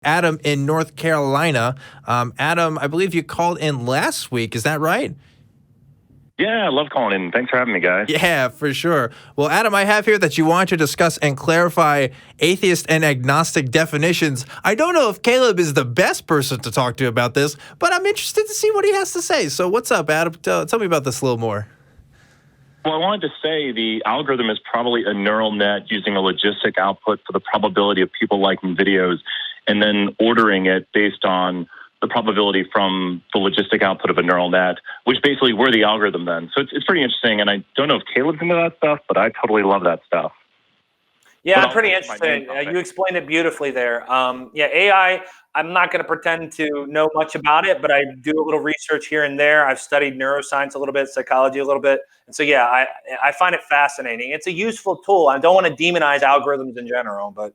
Adam in North Carolina. Adam, I believe you called in last week. Is that right? Yeah, I love calling in. Thanks for having me, guys. Yeah, for sure. Well, Adam, I have here that you want to discuss and clarify atheist and agnostic definitions. I don't know if Caleb is the best person to talk to about this, but I'm interested to see what he has to say. So what's up, Adam? Tell me about this a little more. Well, I wanted to say the algorithm is probably a neural net using a logistic output for the probability of people liking videos and then ordering it based on the probability from the logistic output of a neural net, which basically we're the algorithm then. So it's pretty interesting, and I don't know if Caleb's into that stuff, but I totally love that stuff. Yeah, I'm pretty interested. You explained it beautifully there. Yeah, AI, I'm not going to pretend to know much about it, but I do a little research here and there. I've studied neuroscience a little bit, psychology a little bit. And so, yeah, I find it fascinating. It's a useful tool. I don't want to demonize algorithms in general, but.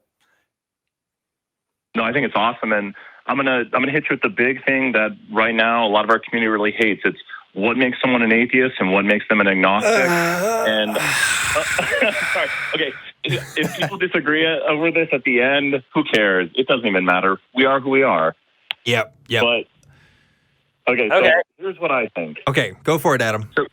No, I think it's awesome. And I'm gonna hit you with the big thing that right now a lot of our community really hates. It's what makes someone an atheist and what makes them an agnostic. And sorry, okay, if people disagree over this at the end, who cares? It doesn't even matter. We are who we are. Yep. But okay, so here's what I think. Okay, go for it, Adam. So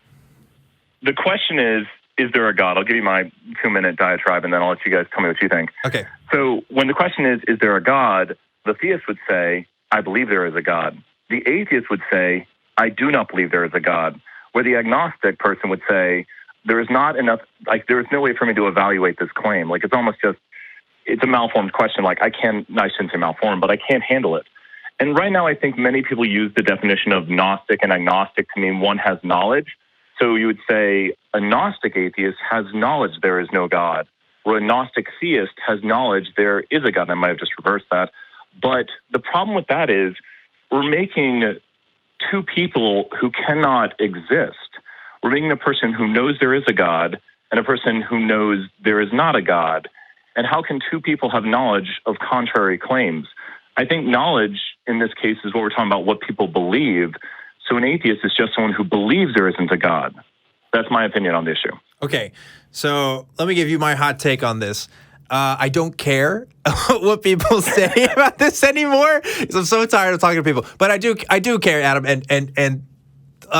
the question is there a God? I'll give you my 2-minute diatribe, and then I'll let you guys tell me what you think. Okay. So when the question is there a God? The theist would say, I believe there is a God. The atheist would say, I do not believe there is a God. Where the agnostic person would say, there is not enough, like, there is no way for me to evaluate this claim. Like, it's almost just, it's a malformed question. Like, I shouldn't say malformed, but I can't handle it. And right now, I think many people use the definition of Gnostic and agnostic to mean one has knowledge. So you would say a Gnostic atheist has knowledge there is no God, where a Gnostic theist has knowledge there is a God. I might have just reversed that. But the problem with that is we're making two people who cannot exist. We're making a person who knows there is a God and a person who knows there is not a God. And how can two people have knowledge of contrary claims? I think knowledge in this case is what we're talking about, what people believe. So an atheist is just someone who believes there isn't a God. That's my opinion on the issue. Okay, so let me give you my hot take on this. I don't care what people say about this anymore because I'm so tired of talking to people. But I do care, Adam. And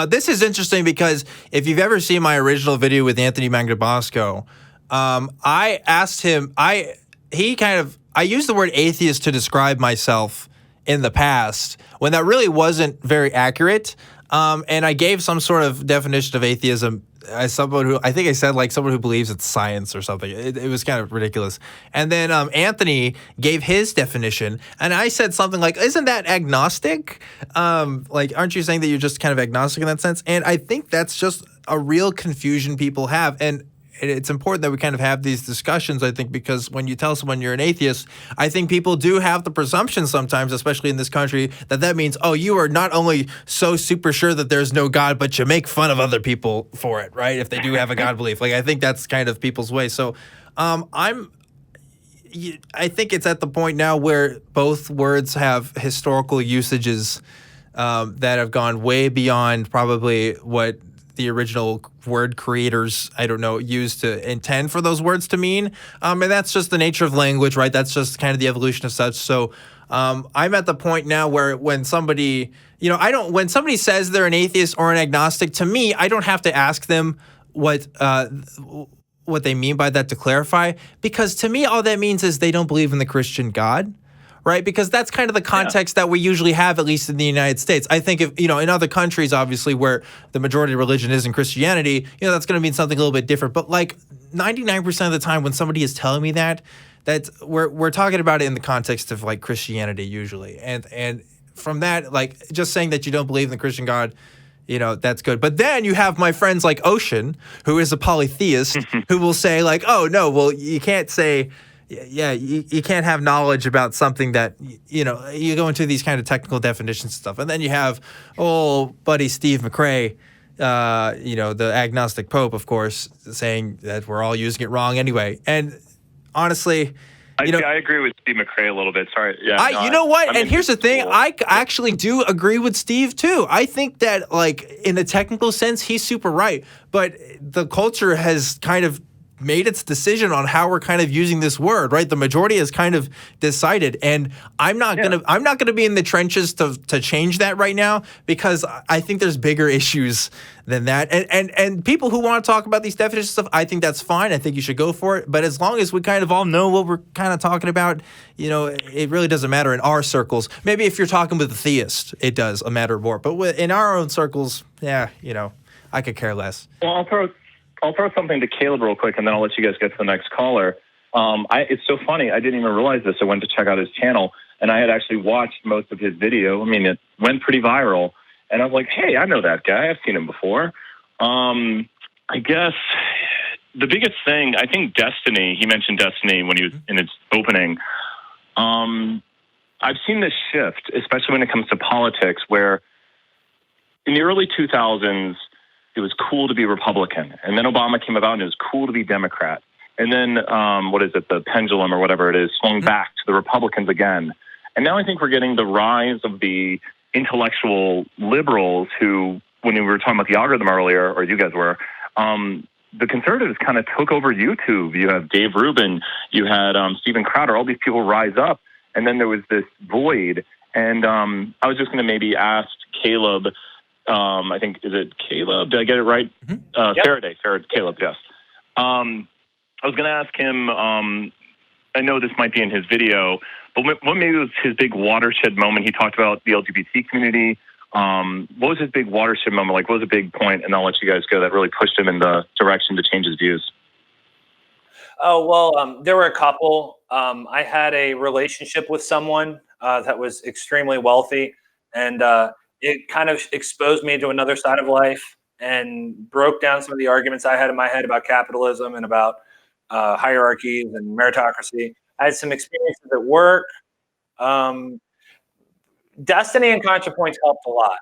this is interesting because if you've ever seen my original video with Anthony Magnabosco, I asked him. I used the word atheist to describe myself in the past when that really wasn't very accurate. And I gave some sort of definition of atheism as someone who, I think I said like someone who believes it's science or something. It was kind of ridiculous. And then Anthony gave his definition, and I said something like, isn't that agnostic? Like, aren't you saying that you're just kind of agnostic in that sense? And I think that's just a real confusion people have. And it's important that we kind of have these discussions, I think, because when you tell someone you're an atheist, I think people do have the presumption sometimes, especially in this country, that means, oh, you are not only so super sure that there's no God, but you make fun of other people for it, right? If they do have a God belief. Like, I think that's kind of people's way. So I think it's at the point now where both words have historical usages that have gone way beyond probably what the original word creators, I don't know, used to intend for those words to mean. And that's just the nature of language, right? That's just kind of the evolution of such. So I'm at the point now where when somebody, when somebody says they're an atheist or an agnostic, to me, I don't have to ask them what they mean by that to clarify, because to me, all that means is they don't believe in the Christian God. Right, because that's kind of the context that we usually have, at least in the United States. I think if in other countries, obviously, where the majority of religion isn't Christianity, that's going to mean something a little bit different. But like 99% of the time, when somebody is telling me that we're talking about it in the context of like Christianity usually, and from that, like just saying that you don't believe in the Christian God, that's good. But then you have my friends like Ocean, who is a polytheist, who will say like, oh no, well you can't say. Yeah, you can't have knowledge about something that, you go into these kind of technical definitions and stuff. And then you have old buddy Steve McRae, the agnostic pope, of course, saying that we're all using it wrong anyway. And honestly, I agree with Steve McRae a little bit. Sorry. Yeah. You know what? And here's the thing. I actually do agree with Steve, too. I think that, like, in a technical sense, he's super right. But the culture has kind of made its decision on how we're kind of using this word, right? The majority has kind of decided, and I'm not gonna be in the trenches to change that right now, because I think there's bigger issues than that. And people who want to talk about these definitions stuff, I think that's fine. I think you should go for it. But as long as we kind of all know what we're kind of talking about, it really doesn't matter in our circles. Maybe if you're talking with a theist, it does matter more. But in our own circles, I could care less. Well, I'll throw something to Caleb real quick, and then I'll let you guys get to the next caller. It's so funny. I didn't even realize this. I went to check out his channel, and I had actually watched most of his video. I mean, it went pretty viral. And I was like, hey, I know that guy. I've seen him before. I guess the biggest thing, I think Destiny, he mentioned Destiny when he was in its opening. I've seen this shift, especially when it comes to politics, where in the early 2000s, it was cool to be Republican. And then Obama came about and it was cool to be Democrat. And then, the pendulum or whatever it is, swung back to the Republicans again. And now I think we're getting the rise of the intellectual liberals who, when we were talking about the algorithm earlier, or you guys were, the conservatives kind of took over YouTube. You have Dave Rubin, you had Steven Crowder, all these people rise up. And then there was this void. And I was just going to maybe ask Caleb, I think, is it Caleb? Did I get it right? Yep. Faraday, Caleb, yes. I was going to ask him, I know this might be in his video, but what maybe was his big watershed moment? He talked about the LGBT community. What was his big watershed moment? Like, what was a big point? And I'll let you guys go that really pushed him in the direction to change his views. Oh, well, there were a couple. I had a relationship with someone that was extremely wealthy, and it kind of exposed me to another side of life and broke down some of the arguments I had in my head about capitalism and about hierarchies and meritocracy. I had some experiences at work. Destiny and ContraPoints helped a lot,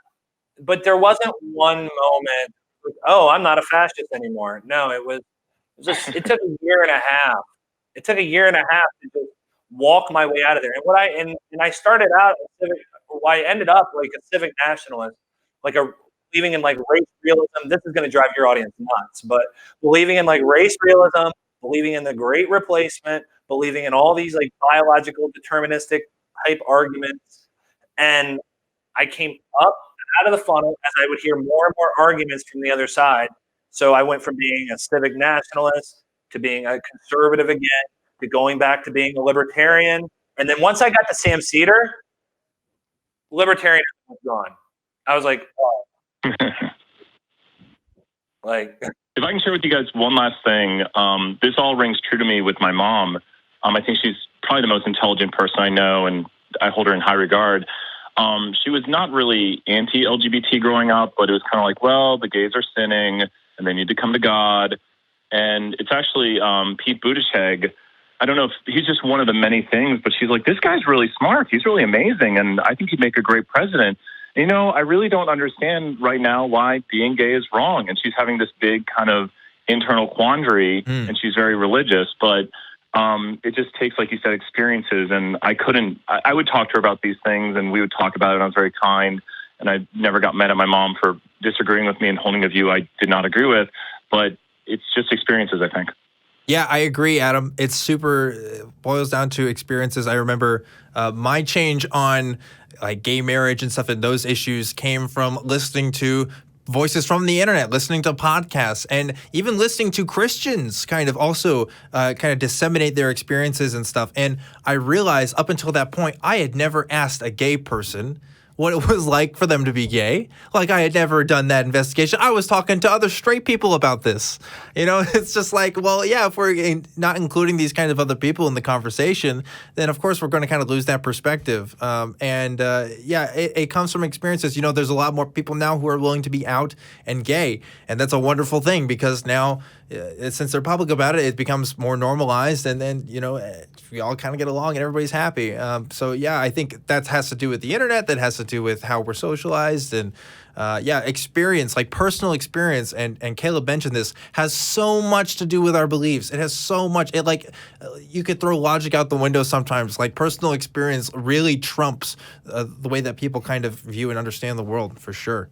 but there wasn't one moment, I'm not a fascist anymore. No, it took a year and a half. It took a year and a half to just walk my way out of there. And I started out I ended up like a civic nationalist, believing in like race realism. This is going to drive your audience nuts, but believing in like race realism, believing in the Great Replacement, believing in all these like biological deterministic type arguments. And I came up out of the funnel as I would hear more and more arguments from the other side. So I went from being a civic nationalist to being a conservative again, to going back to being a libertarian. And then once I got to Sam Cedar, libertarianism was gone. I was like, oh. If I can share with you guys one last thing, this all rings true to me with my mom. I think she's probably the most intelligent person I know, and I hold her in high regard. She was not really anti-LGBT growing up, but it was kind of like, well, the gays are sinning and they need to come to God. And it's actually Pete Buttigieg. I don't know if he's just one of the many things, but she's like, this guy's really smart. He's really amazing. And I think he'd make a great president. I really don't understand right now why being gay is wrong. And she's having this big kind of internal quandary, and she's very religious. But it just takes, like you said, experiences. And I would talk to her about these things, and we would talk about it. And I was very kind. And I never got mad at my mom for disagreeing with me and holding a view I did not agree with. But it's just experiences, I think. Yeah, I agree, Adam. It's boils down to experiences. I remember my change on like gay marriage and stuff, and those issues came from listening to voices from the internet, listening to podcasts, and even listening to Christians kind of also kind of disseminate their experiences and stuff. And I realized up until that point, I had never asked a gay person what it was like for them to be gay. Like, I had never done that investigation. I was talking to other straight people about this. It's just like, well, yeah, if we're not including these kind of other people in the conversation, then of course we're going to kind of lose that perspective. It comes from experiences. There's a lot more people now who are willing to be out and gay. And that's a wonderful thing, because now, since they're public about it, it becomes more normalized, and then, we all kind of get along and everybody's happy. I think that has to do with the internet. That has to do with how we're socialized, and experience, like personal experience. And Caleb mentioned this, has so much to do with our beliefs. It has so much. You could throw logic out the window sometimes. Like, personal experience really trumps the way that people kind of view and understand the world, for sure.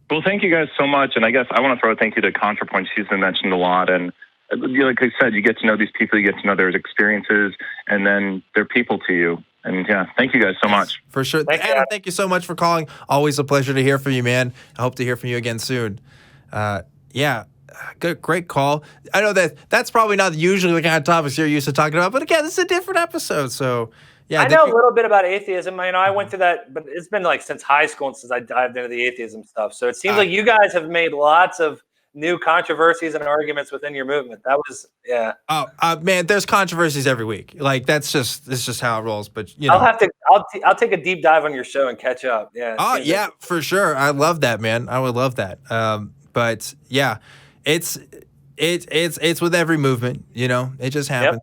Well, thank you guys so much. And I guess I want to throw a thank you to ContraPoints. She's been mentioned a lot. And like I said, you get to know these people, you get to know their experiences, and then they're people to you. And yeah, thank you guys so much. For sure. Adam, thank you so much for calling. Always a pleasure to hear from you, man. I hope to hear from you again soon. Yeah, good, great call. I know that's probably not usually the kind of topics you're used to talking about, but again, this is a different episode. So yeah. I know a little bit about atheism. I went through that, but it's been like since high school and since I dived into the atheism stuff. So it seems like you guys have made lots of new controversies and arguments within your movement. That was, yeah. Oh, man, there's controversies every week. Like it's just how it rolls. But you know, I'll take a deep dive on your show and catch up. Yeah. Oh yeah, for sure. I love that, man. I would love that. But yeah, it's with every movement. You know, it just happens.